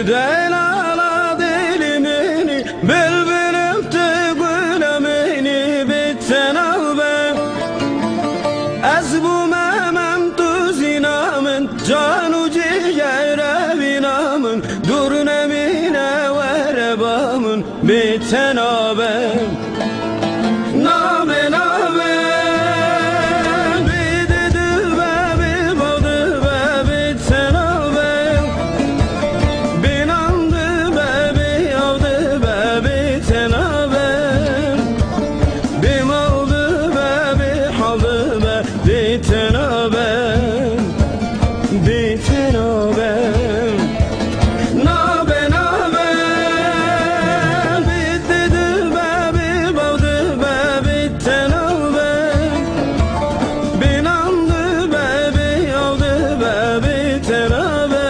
Delala dilimini bülbülüm de gülemini bitten al be. Ez bu memem tuz inamın canu ciğere binamın dur nemine verebamın bitten al be. Nabe nabe bididi be bilmadı be bitten al be. Binandı be biyavdı be bitten al be. Bimaldı be bihaldı be bitten al be. Bitten al be. Nabe nabe bididi be bilmadı be bitten al be. Binandı be biyavdı be bitten al be.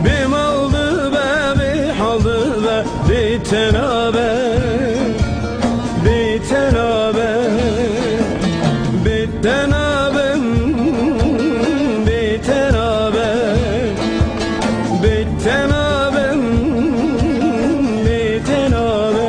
Bimaldı be bihaldı be bitten al be. Bitten al be. Bitten al be. Bitten al be. Bitten al be. Bitten al be.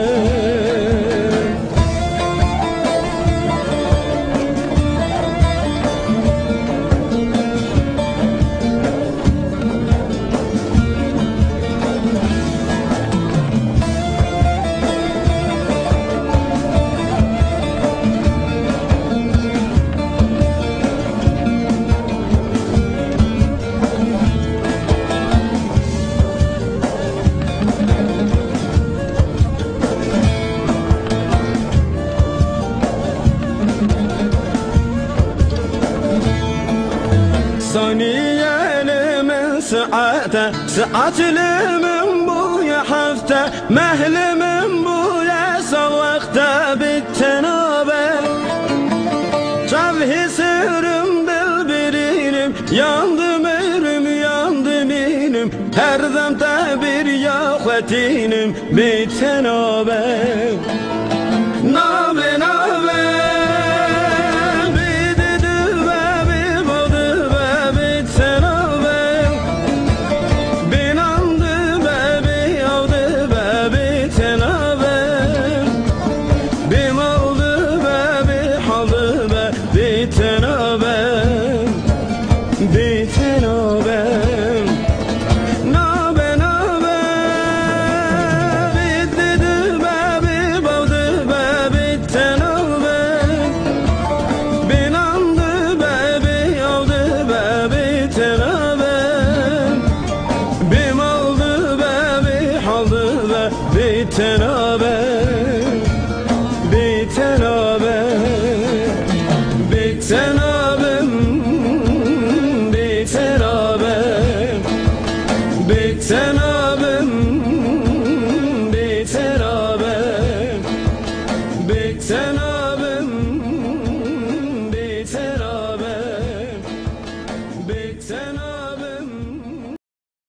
Saniyelimin saate, saatlimin bu ya hafta, mehlimin bu ya savakta bitten abi. Çavhisirim bilbirinim, yandım erim, yandım inim, her demde bir yakvetinim bitten abi. Nabe nabe bitten al be. Bitten al be. Nabe nabe bididi be bilmadı be bitten al be. Binandı be biyavdı be bitten al be. Bimaldı be bihaldı be bitten al be. Bitten al be. Bitten al be. Bitten al be. Bitten al be. Bitten al be. Bitten al be. Bitten al be. Bitten al be.